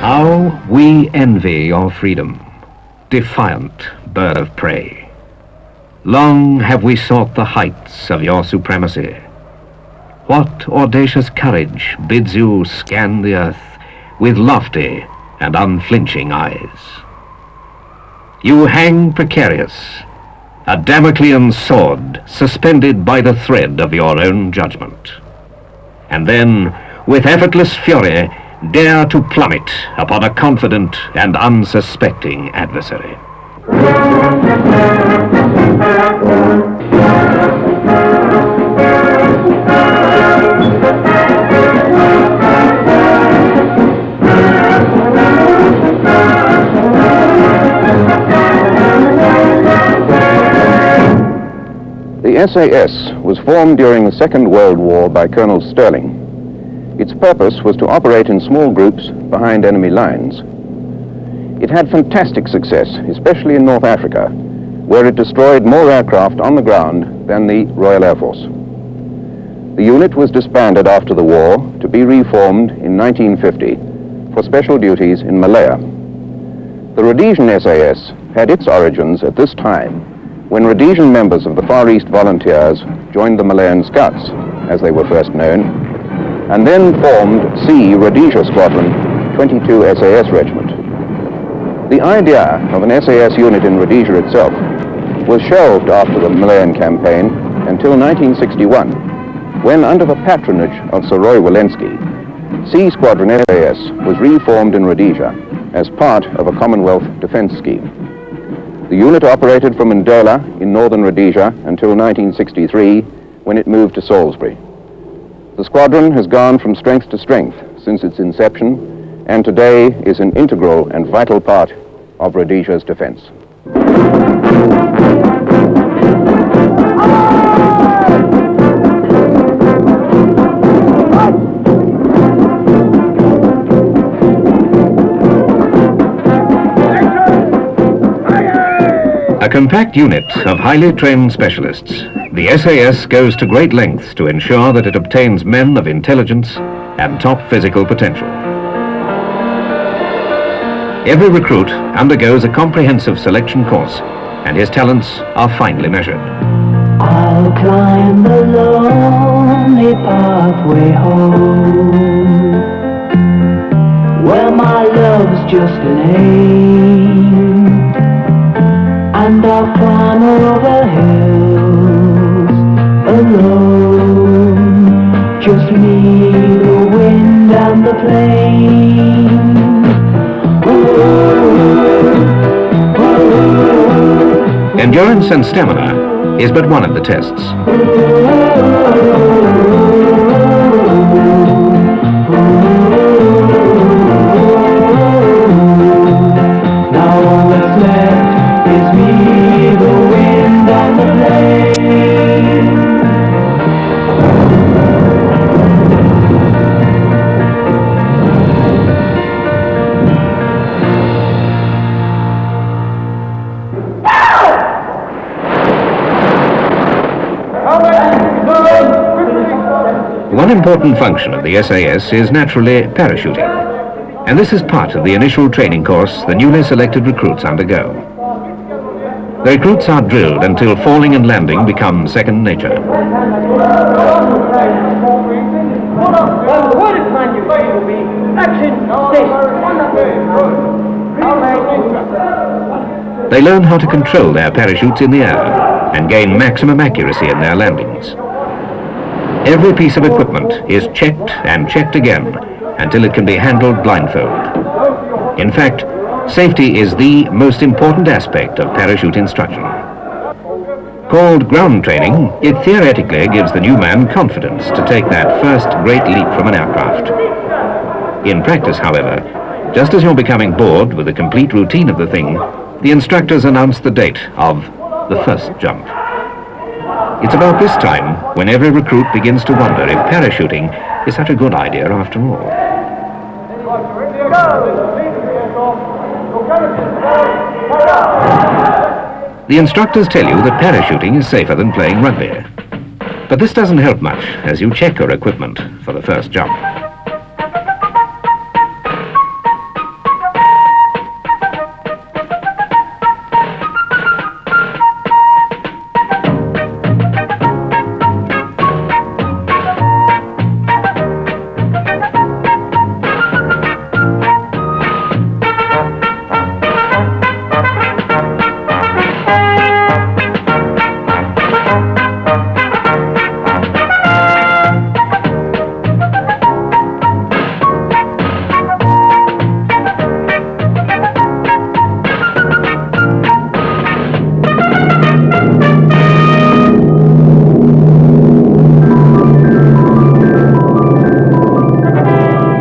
How we envy your freedom, defiant bird of prey. Long have we sought the heights of your supremacy. What audacious courage bids you scan the earth with lofty and unflinching eyes? You hang precarious, a Damoclean sword suspended by the thread of your own judgment. And then, with effortless fury, dare to plummet upon a confident and unsuspecting adversary. The SAS was formed during the Second World War by Colonel Sterling. Its purpose was to operate in small groups behind enemy lines. It had fantastic success, especially in North Africa, where it destroyed more aircraft on the ground than the Royal Air Force. The unit was disbanded after the war to be reformed in 1950 for special duties in Malaya. The Rhodesian SAS had its origins at this time when Rhodesian members of the Far East Volunteers joined the Malayan Scouts, as they were first known, and then formed C Rhodesia Squadron 22 SAS Regiment. The idea of an SAS unit in Rhodesia itself was shelved after the Malayan campaign until 1961, when under the patronage of Sir Roy Walensky, C Squadron SAS was reformed in Rhodesia as part of a Commonwealth defense scheme. The unit operated from Ndola in northern Rhodesia until 1963, when it moved to Salisbury. The squadron has gone from strength to strength since its inception, and today is an integral and vital part of Rhodesia's defense. A compact unit of highly trained specialists, the SAS goes to great lengths to ensure that it obtains men of intelligence and top physical potential. Every recruit undergoes a comprehensive selection course, and his talents are finely measured. I'll climb the lonely pathway home, where my love's just an aim, and I'll climb over hills alone, just me, the wind and the flame. Endurance and stamina is but one of the tests. Now all that's left is me, the wind and the flame. One important function of the SAS is naturally parachuting, and this is part of the initial training course the newly selected recruits undergo. The recruits are drilled until falling and landing become second nature. They learn how to control their parachutes in the air and gain maximum accuracy in their landings. Every piece of equipment is checked and checked again until it can be handled blindfold. In fact, safety is the most important aspect of parachute instruction. Called ground training, it theoretically gives the new man confidence to take that first great leap from an aircraft. In practice, however, just as you're becoming bored with the complete routine of the thing, the instructors announce the date of the first jump. It's about this time when every recruit begins to wonder if parachuting is such a good idea after all. The instructors tell you that parachuting is safer than playing rugby. But this doesn't help much as you check your equipment for the first jump.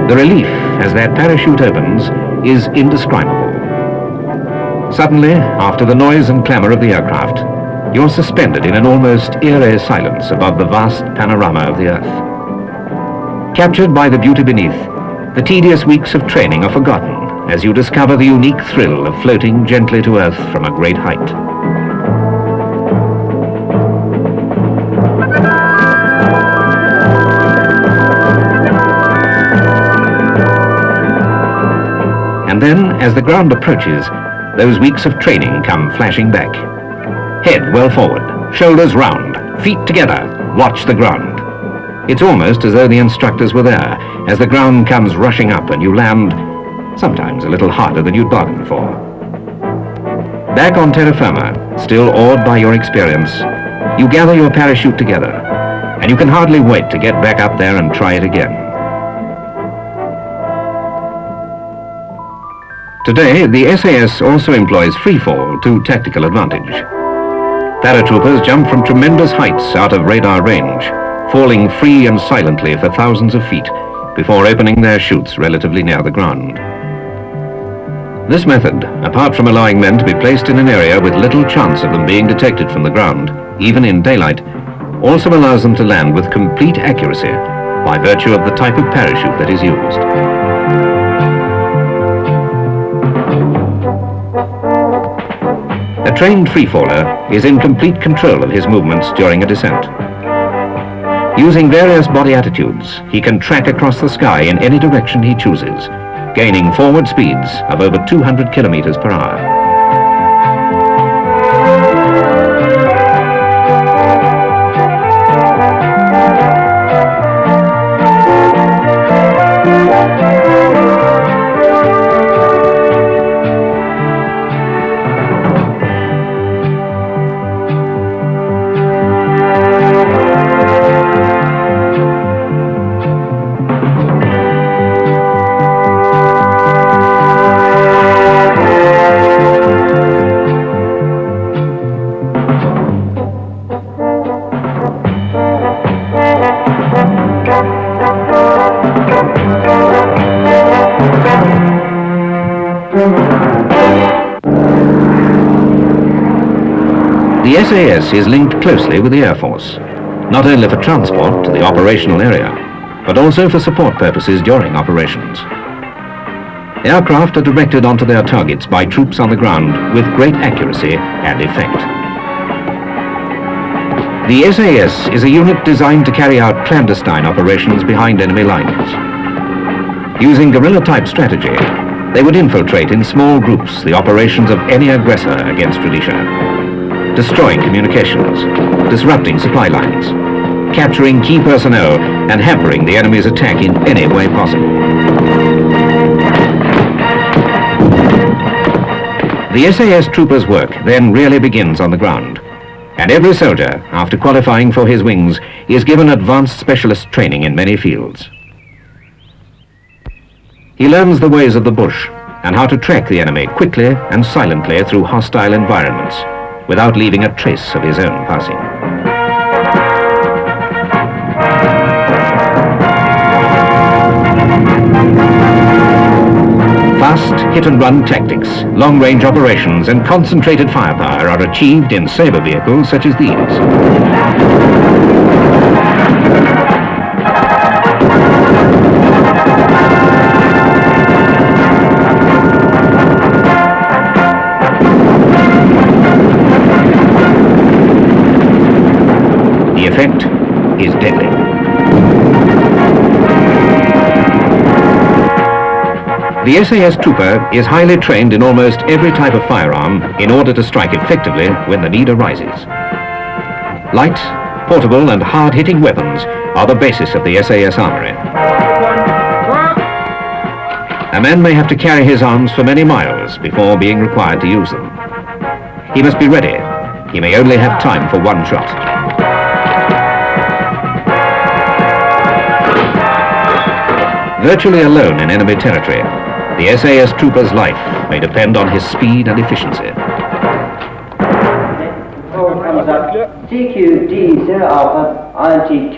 The relief as that parachute opens is indescribable. Suddenly, after the noise and clamour of the aircraft, you're suspended in an almost eerie silence above the vast panorama of the earth. Captured by the beauty beneath, the tedious weeks of training are forgotten as you discover the unique thrill of floating gently to earth from a great height. And then, as the ground approaches, those weeks of training come flashing back. Head well forward, shoulders round, feet together, watch the ground. It's almost as though the instructors were there, as the ground comes rushing up and you land, sometimes a little harder than you'd bargained for. Back on terra firma, still awed by your experience, you gather your parachute together, and you can hardly wait to get back up there and try it again. Today, the SAS also employs freefall to tactical advantage. Paratroopers jump from tremendous heights out of radar range, falling free and silently for thousands of feet before opening their chutes relatively near the ground. This method, apart from allowing men to be placed in an area with little chance of them being detected from the ground, even in daylight, also allows them to land with complete accuracy by virtue of the type of parachute that is used. A trained freefaller is in complete control of his movements during a descent. Using various body attitudes, he can track across the sky in any direction he chooses, gaining forward speeds of over 200 kilometers per hour. The SAS is linked closely with the Air Force, not only for transport to the operational area, but also for support purposes during operations. Aircraft are directed onto their targets by troops on the ground with great accuracy and effect. The SAS is a unit designed to carry out clandestine operations behind enemy lines. Using guerrilla-type strategy, they would infiltrate in small groups the operations of any aggressor against Rhodesia, destroying communications, disrupting supply lines, capturing key personnel, and hampering the enemy's attack in any way possible. The SAS troopers' work then really begins on the ground, and every soldier, after qualifying for his wings, is given advanced specialist training in many fields. He learns the ways of the bush and how to track the enemy quickly and silently through hostile environments, without leaving a trace of his own passing. Fast hit-and-run tactics, long-range operations and concentrated firepower are achieved in saber vehicles such as these. The effect is deadly. The SAS Trooper is highly trained in almost every type of firearm in order to strike effectively when the need arises. Light, portable and hard-hitting weapons are the basis of the SAS armory. A man may have to carry his arms for many miles before being required to use them. He must be ready. He may only have time for one shot. Virtually alone in enemy territory, the SAS Trooper's life may depend on his speed and efficiency. TQD0 Alpha, INT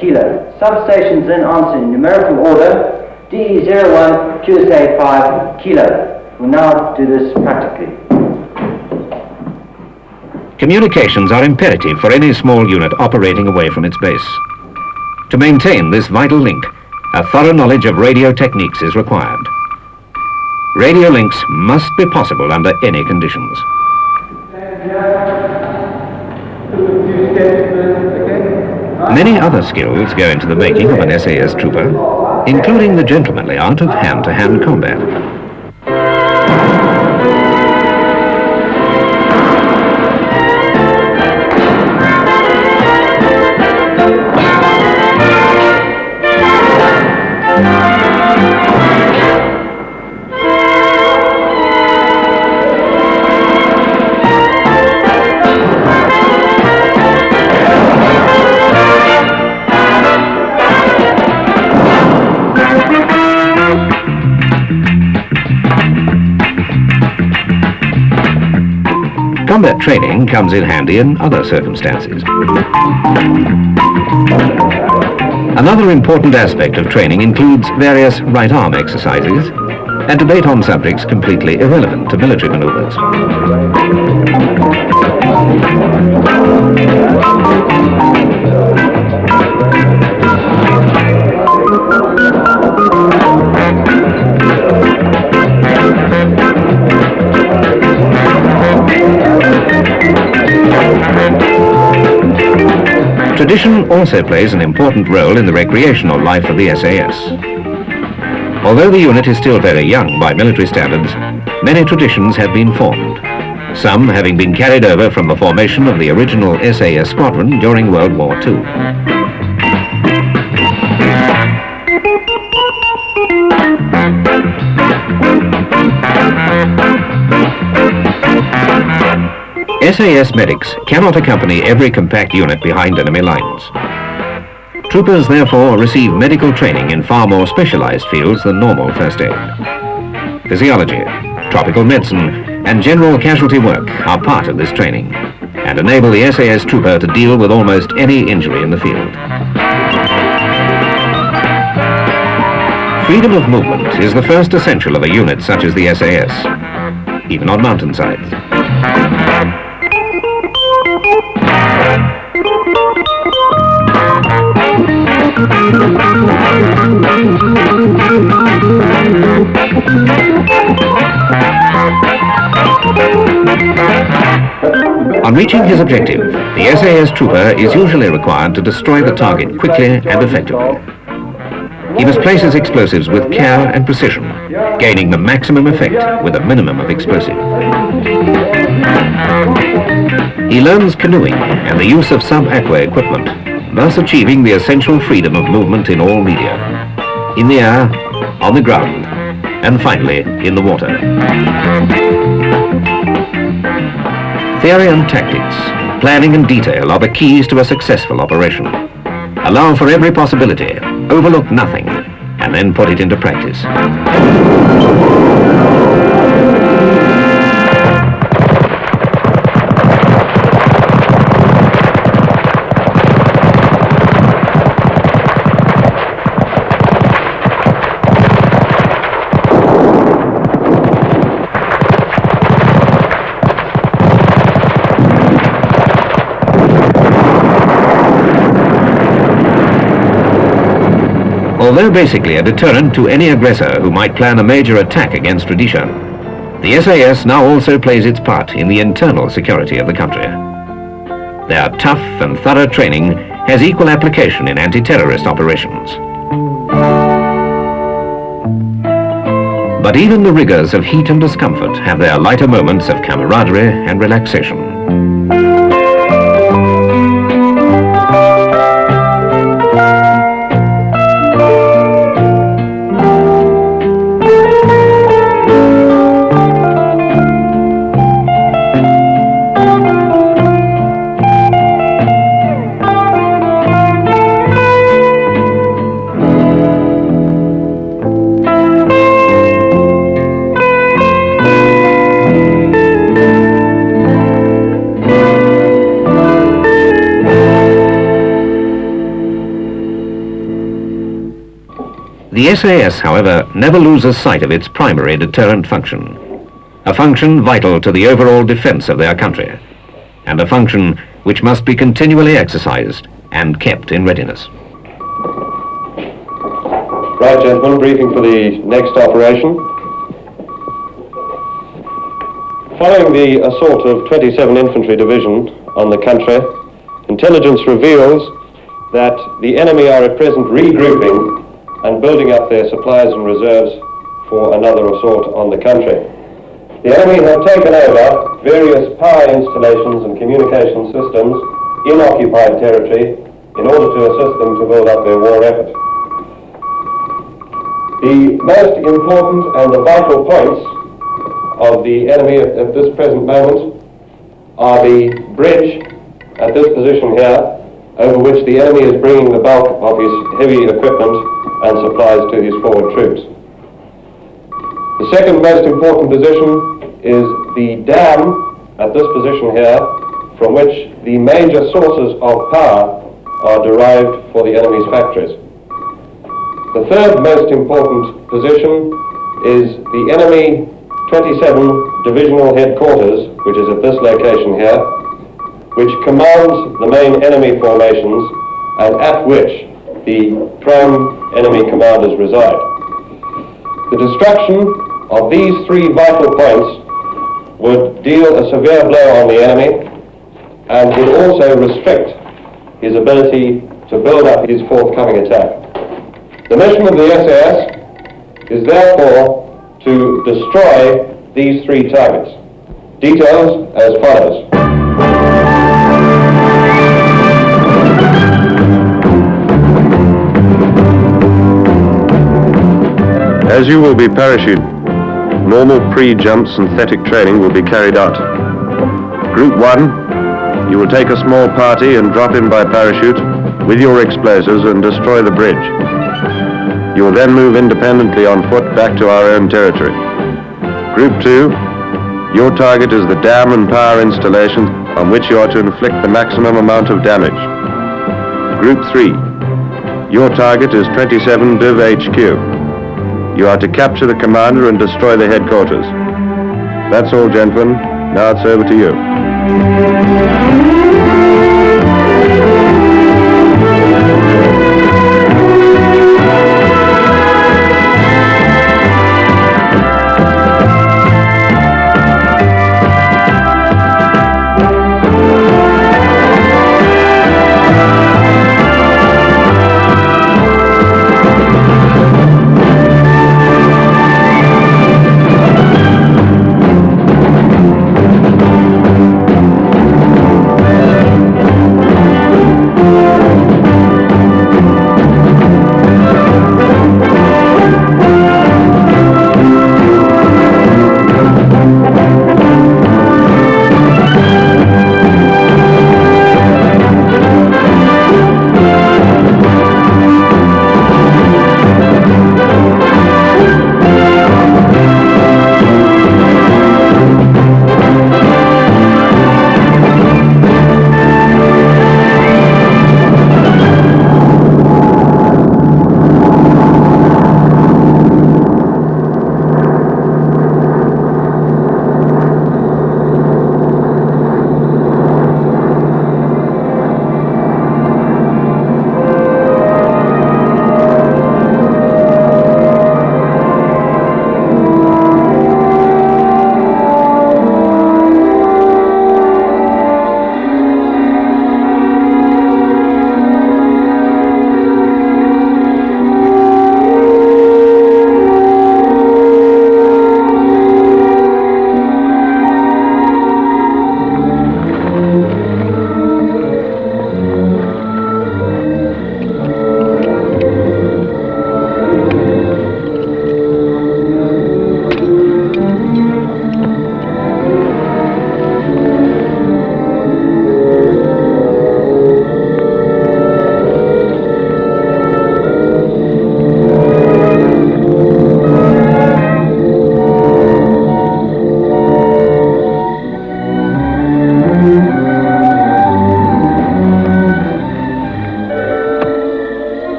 Kilo. Substations then answer in numerical order, DE01 5 Kilo. We'll now do this practically. Communications are imperative for any small unit operating away from its base. To maintain this vital link, a thorough knowledge of radio techniques is required. Radio links must be possible under any conditions. Many other skills go into the making of an SAS Trooper, including the gentlemanly art of hand-to-hand combat. Combat training comes in handy in other circumstances. Another important aspect of training includes various right arm exercises and debate on subjects completely irrelevant to military maneuvers. Tradition also plays an important role in the recreational life of the SAS. Although the unit is still very young by military standards, many traditions have been formed, some having been carried over from the formation of the original SAS squadron during World War II. SAS medics cannot accompany every compact unit behind enemy lines. Troopers therefore receive medical training in far more specialized fields than normal first aid. Physiology, tropical medicine and general casualty work are part of this training and enable the SAS Trooper to deal with almost any injury in the field. Freedom of movement is the first essential of a unit such as the SAS, even on mountainsides. On reaching his objective, the SAS Trooper is usually required to destroy the target quickly and effectively. He must place his explosives with care and precision, gaining the maximum effect with a minimum of explosive. He learns canoeing and the use of sub-aqua equipment, thus achieving the essential freedom of movement in all media, in the air, on the ground, and finally in the water. Theory and tactics, planning and detail are the keys to a successful operation. Allow for every possibility, overlook nothing, and then put it into practice. Although basically a deterrent to any aggressor who might plan a major attack against Rhodesia, the SAS now also plays its part in the internal security of the country. Their tough and thorough training has equal application in anti-terrorist operations. But even the rigors of heat and discomfort have their lighter moments of camaraderie and relaxation. The SAS, however, never loses sight of its primary deterrent function, a function vital to the overall defense of their country, and a function which must be continually exercised and kept in readiness. Right, gentlemen, briefing for the next operation. Following the assault of 27 Infantry Division on the country, intelligence reveals that the enemy are at present regrouping and building up their supplies and reserves for another assault on the country. The enemy have taken over various power installations and communication systems in occupied territory in order to assist them to build up their war effort. The most important and the vital points of the enemy at this present moment are the bridge at this position here, over which the enemy is bringing the bulk of his heavy equipment and supplies to his forward troops. The second most important position is the dam at this position here, from which the major sources of power are derived for the enemy's factories. The third most important position is the enemy 27 Divisional Headquarters, which is at this location here, which commands the main enemy formations and at which the prime enemy commanders reside. The destruction of these three vital points would deal a severe blow on the enemy and would also restrict his ability to build up his forthcoming attack. The mission of the SAS is therefore to destroy these three targets. Details as follows. As you will be parachuted, normal pre-jump synthetic training will be carried out. Group 1, you will take a small party and drop in by parachute with your explosives and destroy the bridge. You will then move independently on foot back to our own territory. Group 2, your target is the dam and power installation on which you are to inflict the maximum amount of damage. Group 3, your target is 27 Div HQ. You are to capture the commander and destroy the headquarters. That's all, gentlemen. Now it's over to you.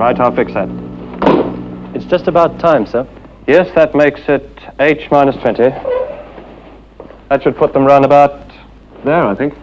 Right, I'll fix that. It's just about time, sir. Yes, that makes it H minus 20. That should put them round about there, I think.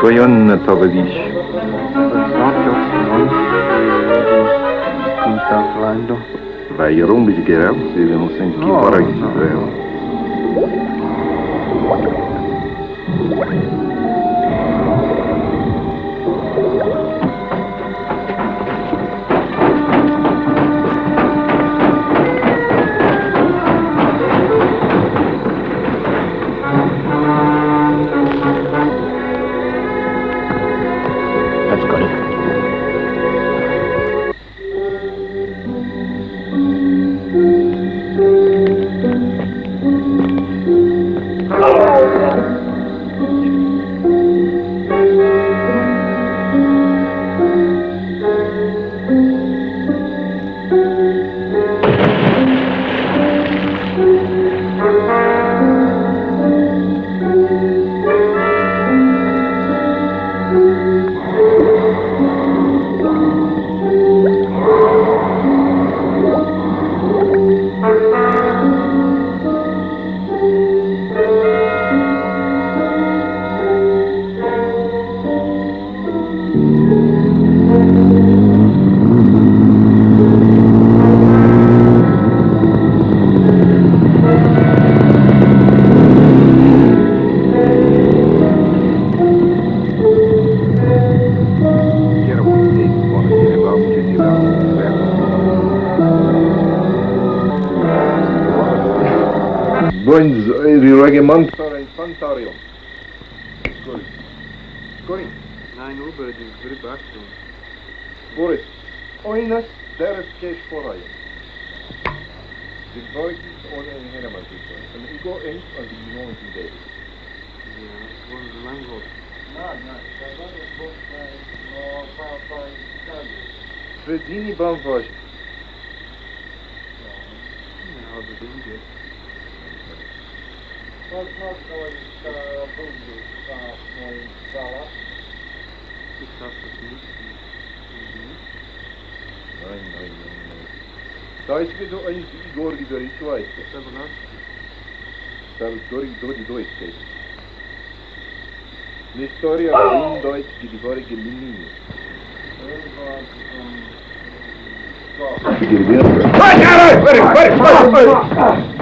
Goyon towarzysz. Vai rombi de guerra, se não sei que fora isso. Bądź regimentor infanterium. Skori. Nein, über die Gribaktion. Boris, oinas deres kesh forajem. De boykens on en helemaal zitten. En ik go in als die 19 dagen. Ja, het wordt lang goed. Fredini Banvoje. Ja, dat denk ik. Nein. Da ist wieder ein Igor wieder ich weiß. Da ist die Deutsche. Die Storia in Deutsch die vorige Linie. Wait!